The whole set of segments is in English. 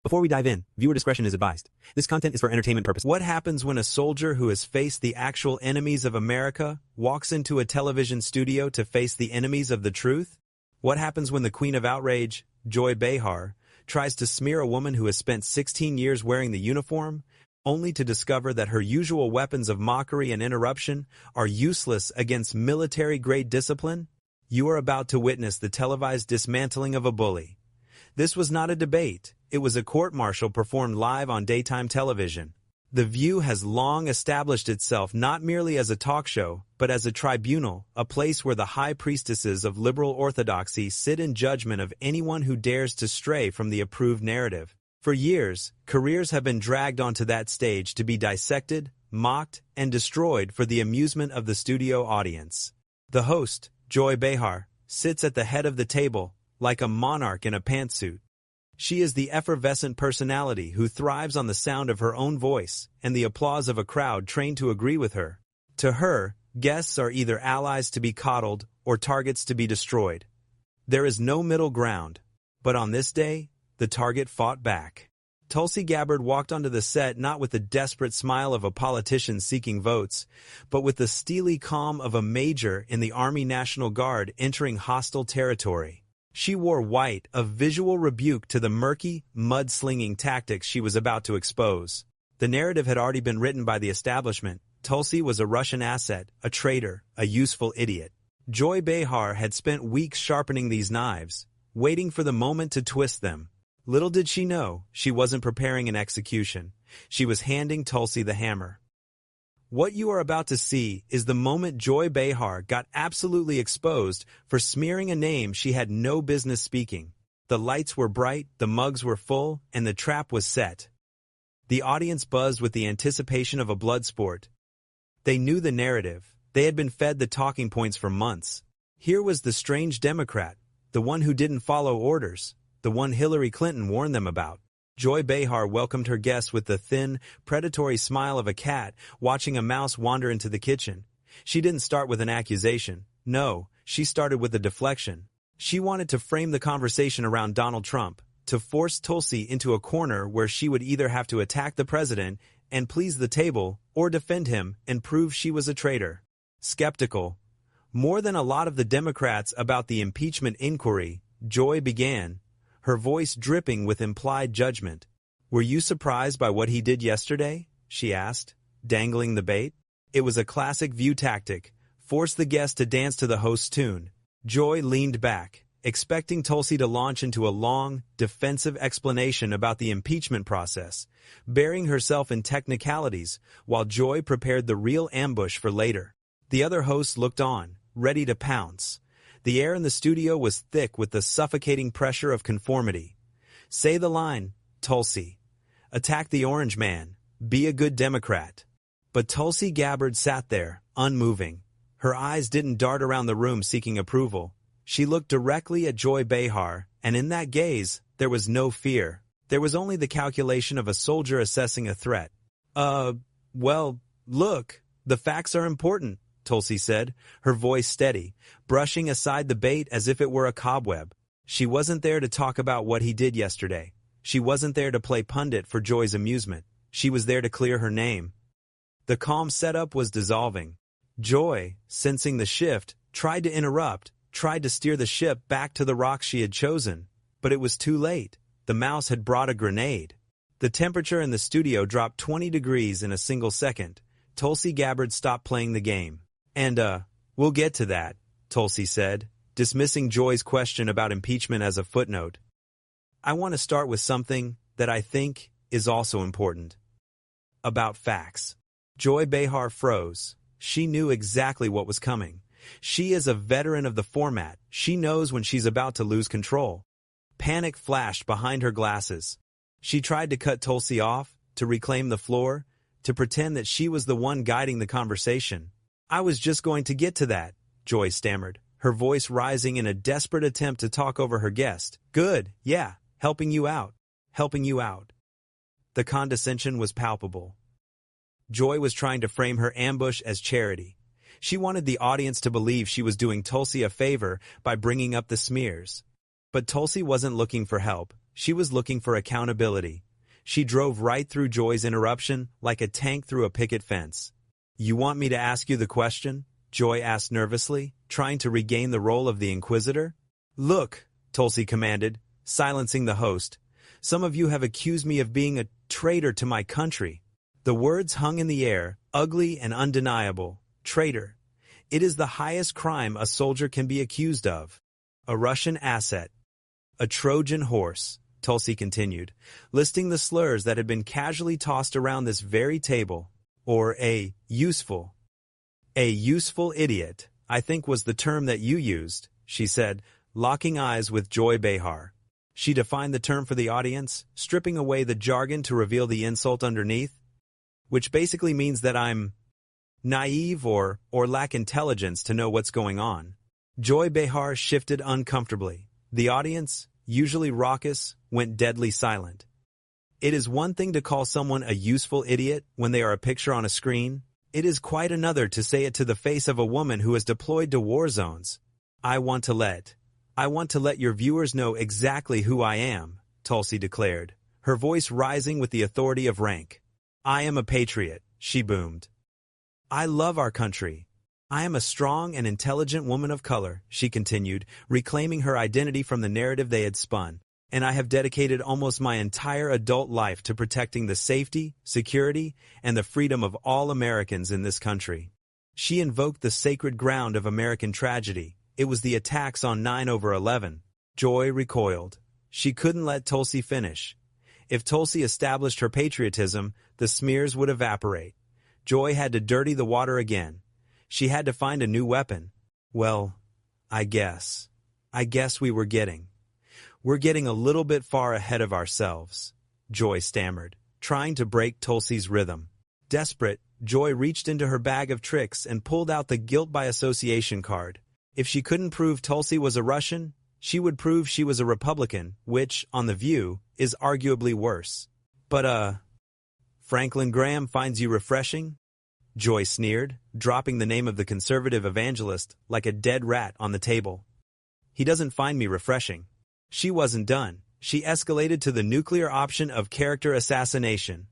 Before we dive in, viewer discretion is advised. This content is for entertainment purposes. What happens when a soldier who has faced the actual enemies of America walks into a television studio to face the enemies of the truth? What happens when the queen of outrage, Joy Behar, tries to smear a woman who has spent 16 years wearing the uniform, only to discover that her usual weapons of mockery and interruption are useless against military-grade discipline? You are about to witness the televised dismantling of a bully. This was not a debate. It was a court-martial performed live on daytime television. The View has long established itself not merely as a talk show, but as a tribunal, a place where the high priestesses of liberal orthodoxy sit in judgment of anyone who dares to stray from the approved narrative. For years, careers have been dragged onto that stage to be dissected, mocked, and destroyed for the amusement of the studio audience. The host, Joy Behar, sits at the head of the table, like a monarch in a pantsuit. She is the effervescent personality who thrives on the sound of her own voice and the applause of a crowd trained to agree with her. To her, guests are either allies to be coddled or targets to be destroyed. There is no middle ground, but on this day, the target fought back. Tulsi Gabbard walked onto the set not with the desperate smile of a politician seeking votes, but with the steely calm of a major in the Army National Guard entering hostile territory. She wore white, a visual rebuke to the murky, mud-slinging tactics she was about to expose. The narrative had already been written by the establishment. Tulsi was a Russian asset, a traitor, a useful idiot. Joy Behar had spent weeks sharpening these knives, waiting for the moment to twist them. Little did she know, she wasn't preparing an execution. She was handing Tulsi the hammer. What you are about to see is the moment Joy Behar got absolutely exposed for smearing a name she had no business speaking. The lights were bright, the mugs were full, and the trap was set. The audience buzzed with the anticipation of a blood sport. They knew the narrative. They had been fed the talking points for months. Here was the strange Democrat, the one who didn't follow orders, the one Hillary Clinton warned them about. Joy Behar welcomed her guests with the thin, predatory smile of a cat watching a mouse wander into the kitchen. She didn't start with an accusation. No, she started with a deflection. She wanted to frame the conversation around Donald Trump, to force Tulsi into a corner where she would either have to attack the president and please the table, or defend him and prove she was a traitor. Skeptical, more than a lot of the Democrats about the impeachment inquiry, Joy began, her voice dripping with implied judgment. "Were you surprised by what he did yesterday?" she asked, dangling the bait. It was a classic View tactic, force the guest to dance to the host's tune. Joy leaned back, expecting Tulsi to launch into a long, defensive explanation about the impeachment process, burying herself in technicalities while Joy prepared the real ambush for later. The other hosts looked on, ready to pounce. The air in the studio was thick with the suffocating pressure of conformity. Say the line, Tulsi. Attack the orange man. Be a good Democrat. But Tulsi Gabbard sat there, unmoving. Her eyes didn't dart around the room seeking approval. She looked directly at Joy Behar, and in that gaze, there was no fear. There was only the calculation of a soldier assessing a threat. Well, look, the facts are important, Tulsi said, her voice steady, brushing aside the bait as if it were a cobweb. She wasn't there to talk about what he did yesterday. She wasn't there to play pundit for Joy's amusement. She was there to clear her name. The calm setup was dissolving. Joy, sensing the shift, tried to interrupt, tried to steer the ship back to the rock she had chosen. But it was too late. The mouse had brought a grenade. The temperature in the studio dropped 20 degrees in a single second. Tulsi Gabbard stopped playing the game. And, we'll get to that, Tulsi said, dismissing Joy's question about impeachment as a footnote. I want to start with something that I think is also important. About facts. Joy Behar froze. She knew exactly what was coming. She is a veteran of the format. She knows when she's about to lose control. Panic flashed behind her glasses. She tried to cut Tulsi off, to reclaim the floor, to pretend that she was the one guiding the conversation. I was just going to get to that, Joy stammered, her voice rising in a desperate attempt to talk over her guest. Good, yeah, helping you out. The condescension was palpable. Joy was trying to frame her ambush as charity. She wanted the audience to believe she was doing Tulsi a favor by bringing up the smears. But Tulsi wasn't looking for help. She was looking for accountability. She drove right through Joy's interruption like a tank through a picket fence. "You want me to ask you the question?" Joy asked nervously, trying to regain the role of the inquisitor. "Look," Tulsi commanded, silencing the host. "Some of you have accused me of being a traitor to my country." The words hung in the air, ugly and undeniable. Traitor. It is the highest crime a soldier can be accused of. A Russian asset. A Trojan horse, Tulsi continued, listing the slurs that had been casually tossed around this very table. Or a useful idiot, I think was the term that you used, she said, locking eyes with Joy Behar. She defined the term for the audience, stripping away the jargon to reveal the insult underneath, which basically means that I'm naive or lack intelligence to know what's going on. Joy Behar shifted uncomfortably. The audience, usually raucous, went deadly silent. It is one thing to call someone a useful idiot when they are a picture on a screen. It is quite another to say it to the face of a woman who is deployed to war zones. I want to let your viewers know exactly who I am, Tulsi declared, her voice rising with the authority of rank. I am a patriot, she boomed. I love our country. I am a strong and intelligent woman of color, she continued, reclaiming her identity from the narrative they had spun. And I have dedicated almost my entire adult life to protecting the safety, security, and the freedom of all Americans in this country. She invoked the sacred ground of American tragedy. It was the attacks on 9/11. Joy recoiled. She couldn't let Tulsi finish. If Tulsi established her patriotism, the smears would evaporate. Joy had to dirty the water again. She had to find a new weapon. Well, I guess We're getting a little bit far ahead of ourselves, Joy stammered, trying to break Tulsi's rhythm. Desperate, Joy reached into her bag of tricks and pulled out the guilt by association card. If she couldn't prove Tulsi was a Russian, she would prove she was a Republican, which, on The View, is arguably worse. But, Franklin Graham finds you refreshing? Joy sneered, dropping the name of the conservative evangelist like a dead rat on the table. He doesn't find me refreshing. She wasn't done. She escalated to the nuclear option of character assassination.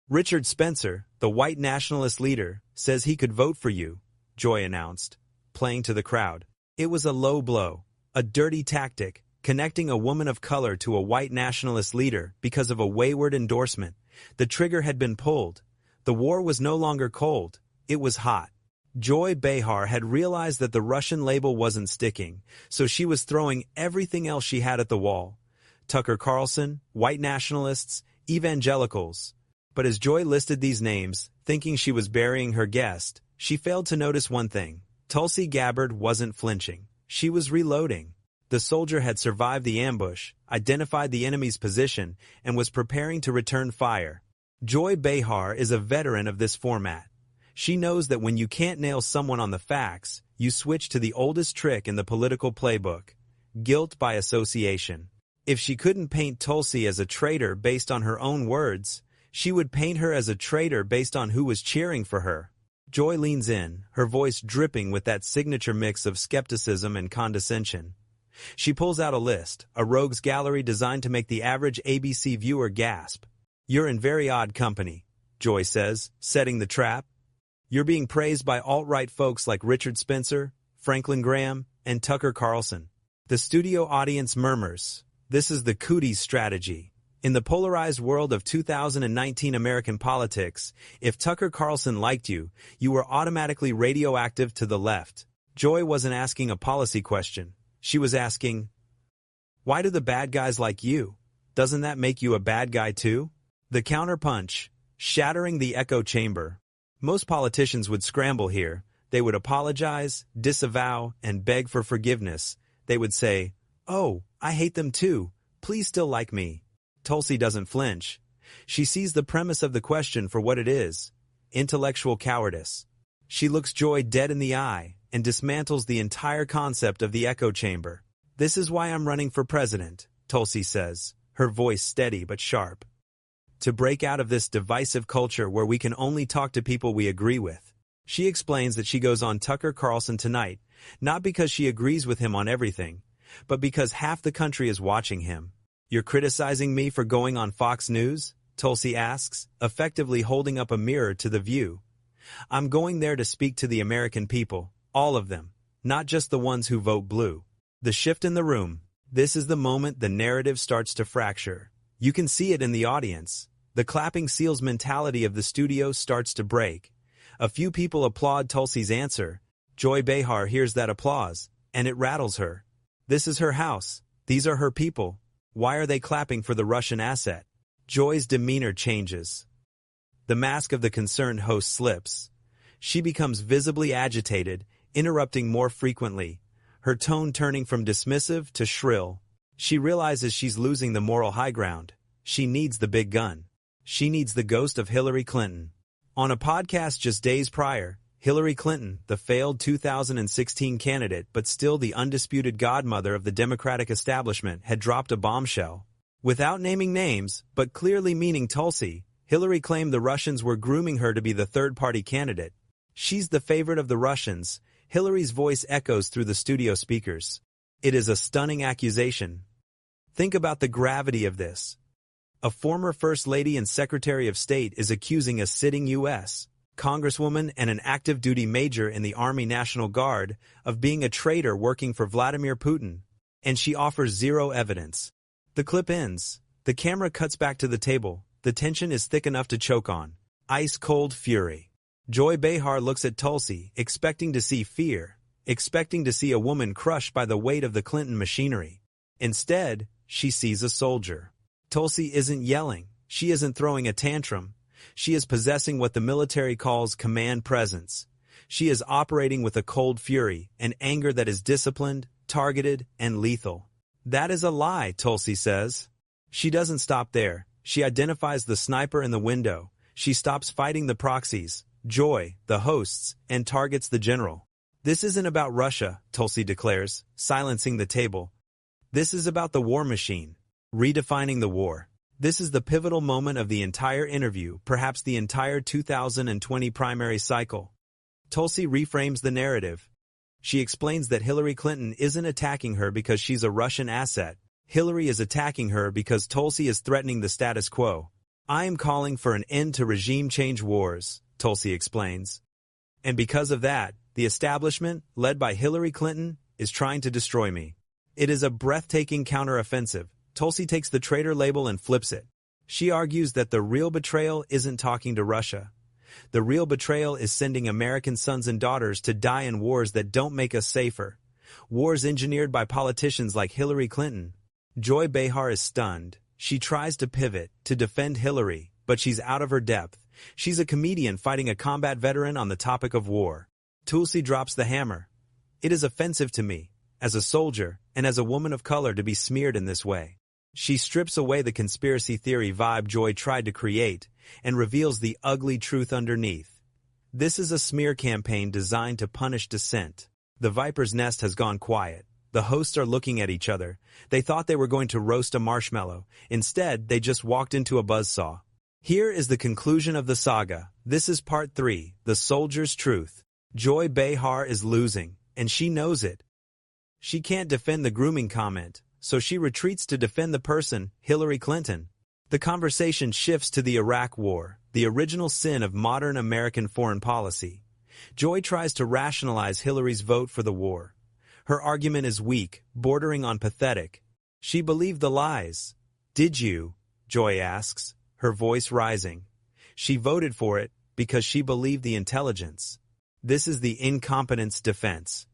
Richard Spencer, the white nationalist leader, says he could vote for you, Joy announced, playing to the crowd. It was a low blow, a dirty tactic, connecting a woman of color to a white nationalist leader because of a wayward endorsement. The trigger had been pulled. The war was no longer cold, it was hot. Joy Behar had realized that the Russian label wasn't sticking, so she was throwing everything else she had at the wall. Tucker Carlson, white nationalists, evangelicals. But as Joy listed these names, thinking she was burying her guest, she failed to notice one thing. Tulsi Gabbard wasn't flinching. She was reloading. The soldier had survived the ambush, identified the enemy's position, and was preparing to return fire. Joy Behar is a veteran of this format. She knows that when you can't nail someone on the facts, you switch to the oldest trick in the political playbook, guilt by association. If she couldn't paint Tulsi as a traitor based on her own words, she would paint her as a traitor based on who was cheering for her. Joy leans in, her voice dripping with that signature mix of skepticism and condescension. She pulls out a list, a rogues gallery designed to make the average ABC viewer gasp. You're in very odd company, Joy says, setting the trap. You're being praised by alt-right folks like Richard Spencer, Franklin Graham, and Tucker Carlson. The studio audience murmurs. This is the cooties strategy. In the polarized world of 2019 American politics, if Tucker Carlson liked you, you were automatically radioactive to the left. Joy wasn't asking a policy question. She was asking, why do the bad guys like you? Doesn't that make you a bad guy too? The counterpunch, shattering the echo chamber. Most politicians would scramble here. They would apologize, disavow, and beg for forgiveness. They would say, oh, I hate them too. Please still like me. Tulsi doesn't flinch. She sees the premise of the question for what it is, intellectual cowardice. She looks Joy dead in the eye and dismantles the entire concept of the echo chamber. This is why I'm running for president, Tulsi says, her voice steady but sharp. To break out of this divisive culture where we can only talk to people we agree with. She explains that she goes on Tucker Carlson tonight, not because she agrees with him on everything, but because half the country is watching him. You're criticizing me for going on Fox News? Tulsi asks, effectively holding up a mirror to the view. I'm going there to speak to the American people, all of them, not just the ones who vote blue. The shift in the room. This is the moment the narrative starts to fracture. You can see it in the audience. The clapping seals mentality of the studio starts to break. A few people applaud Tulsi's answer. Joy Behar hears that applause, and it rattles her. This is her house. These are her people. Why are they clapping for the Russian asset? Joy's demeanor changes. The mask of the concerned host slips. She becomes visibly agitated, interrupting more frequently, her tone turning from dismissive to shrill. She realizes she's losing the moral high ground. She needs the big gun. She needs the ghost of Hillary Clinton. On a podcast just days prior, Hillary Clinton, the failed 2016 candidate but still the undisputed godmother of the Democratic establishment, had dropped a bombshell. Without naming names, but clearly meaning Tulsi, Hillary claimed the Russians were grooming her to be the third-party candidate. She's the favorite of the Russians. Hillary's voice echoes through the studio speakers. It is a stunning accusation. Think about the gravity of this. A former First Lady and Secretary of State is accusing a sitting U.S. Congresswoman and an active duty major in the Army National Guard of being a traitor working for Vladimir Putin, and she offers zero evidence. The clip ends. The camera cuts back to the table. The tension is thick enough to choke on. Ice-cold fury. Joy Behar looks at Tulsi, expecting to see fear, expecting to see a woman crushed by the weight of the Clinton machinery. Instead, she sees a soldier. Tulsi isn't yelling. She isn't throwing a tantrum. She is possessing what the military calls command presence. She is operating with a cold fury, an anger that is disciplined, targeted, and lethal. That is a lie, Tulsi says. She doesn't stop there. She identifies the sniper in the window. She stops fighting the proxies, Joy, the hosts, and targets the general. This isn't about Russia, Tulsi declares, silencing the table. This is about the war machine. Redefining the war. This is the pivotal moment of the entire interview, perhaps the entire 2020 primary cycle. Tulsi reframes the narrative. She explains that Hillary Clinton isn't attacking her because she's a Russian asset. Hillary is attacking her because Tulsi is threatening the status quo. I am calling for an end to regime change wars, Tulsi explains. And because of that, the establishment, led by Hillary Clinton, is trying to destroy me. It is a breathtaking counteroffensive. Tulsi takes the traitor label and flips it. She argues that the real betrayal isn't talking to Russia. The real betrayal is sending American sons and daughters to die in wars that don't make us safer. Wars engineered by politicians like Hillary Clinton. Joy Behar is stunned. She tries to pivot, to defend Hillary, but she's out of her depth. She's a comedian fighting a combat veteran on the topic of war. Tulsi drops the hammer. It is offensive to me, as a soldier, and as a woman of color, to be smeared in this way. She strips away the conspiracy theory vibe Joy tried to create and reveals the ugly truth underneath. This is a smear campaign designed to punish dissent. The Viper's Nest has gone quiet. The hosts are looking at each other. They thought they were going to roast a marshmallow. Instead, they just walked into a buzzsaw. Here is the conclusion of the saga. This is part 3, The Soldier's Truth. Joy Behar is losing, and she knows it. She can't defend the grooming comment, so she retreats to defend the person, Hillary Clinton. The conversation shifts to the Iraq War, the original sin of modern American foreign policy. Joy tries to rationalize Hillary's vote for the war. Her argument is weak, bordering on pathetic. She believed the lies. Did you? Joy asks, her voice rising. She voted for it because she believed the intelligence. This is the incompetence defense.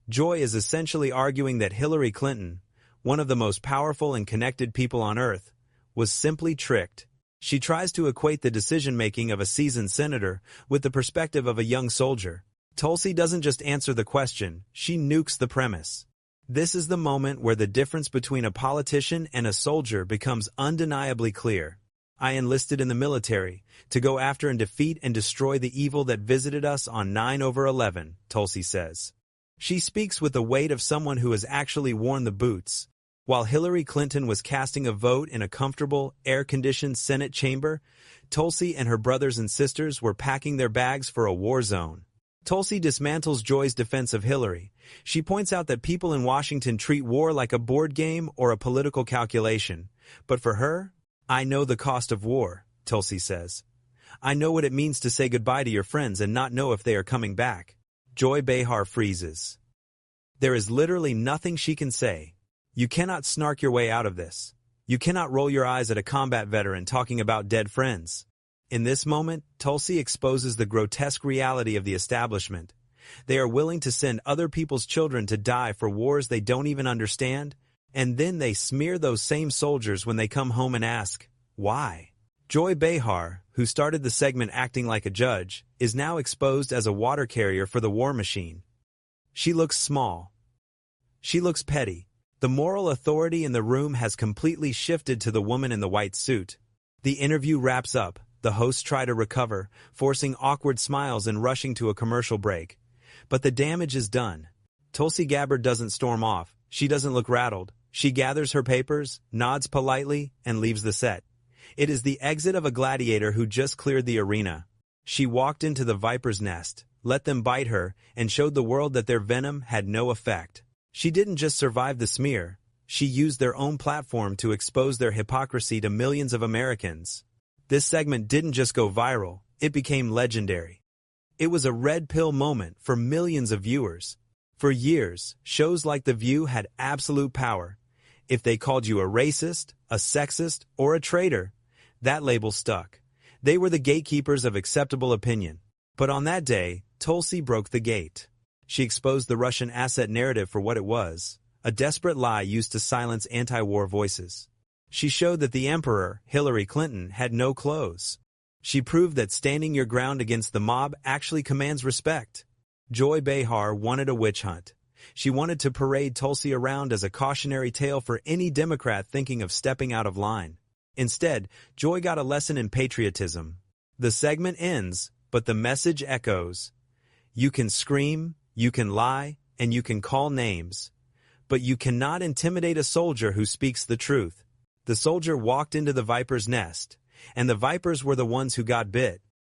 Joy is essentially arguing that Hillary Clinton, one of the most powerful and connected people on earth, was simply tricked. She tries to equate the decision-making of a seasoned senator with the perspective of a young soldier. Tulsi doesn't just answer the question, she nukes the premise. This is the moment where the difference between a politician and a soldier becomes undeniably clear. I enlisted in the military to go after and defeat and destroy the evil that visited us on 9/11, Tulsi says. She speaks with the weight of someone who has actually worn the boots. While Hillary Clinton was casting a vote in a comfortable, air-conditioned Senate chamber, Tulsi and her brothers and sisters were packing their bags for a war zone. Tulsi dismantles Joy's defense of Hillary. She points out that people in Washington treat war like a board game or a political calculation. But for her, I know the cost of war, Tulsi says. I know what it means to say goodbye to your friends and not know if they are coming back. Joy Behar freezes. There is literally nothing she can say. You cannot snark your way out of this. You cannot roll your eyes at a combat veteran talking about dead friends. In this moment, Tulsi exposes the grotesque reality of the establishment. They are willing to send other people's children to die for wars they don't even understand, and then they smear those same soldiers when they come home and ask, why? Joy Behar, who started the segment acting like a judge, is now exposed as a water carrier for the war machine. She looks small. She looks petty. The moral authority in the room has completely shifted to the woman in the white suit. The interview wraps up. The hosts try to recover, forcing awkward smiles and rushing to a commercial break. But the damage is done. Tulsi Gabbard doesn't storm off. She doesn't look rattled. She gathers her papers, nods politely, and leaves the set. It is the exit of a gladiator who just cleared the arena. She walked into the viper's nest, let them bite her, and showed the world that their venom had no effect. She didn't just survive the smear. She used their own platform to expose their hypocrisy to millions of Americans. This segment didn't just go viral, it became legendary. It was a red pill moment for millions of viewers. For years, shows like The View had absolute power. If they called you a racist, a sexist, or a traitor, that label stuck. They were the gatekeepers of acceptable opinion. But on that day, Tulsi broke the gate. She exposed the Russian asset narrative for what it was, a desperate lie used to silence anti-war voices. She showed that the emperor, Hillary Clinton, had no clothes. She proved that standing your ground against the mob actually commands respect. Joy Behar wanted a witch hunt. She wanted to parade Tulsi around as a cautionary tale for any Democrat thinking of stepping out of line. Instead, Joy got a lesson in patriotism. The segment ends, but the message echoes. You can scream, you can lie, and you can call names. But you cannot intimidate a soldier who speaks the truth. The soldier walked into the viper's nest, and the vipers were the ones who got bit.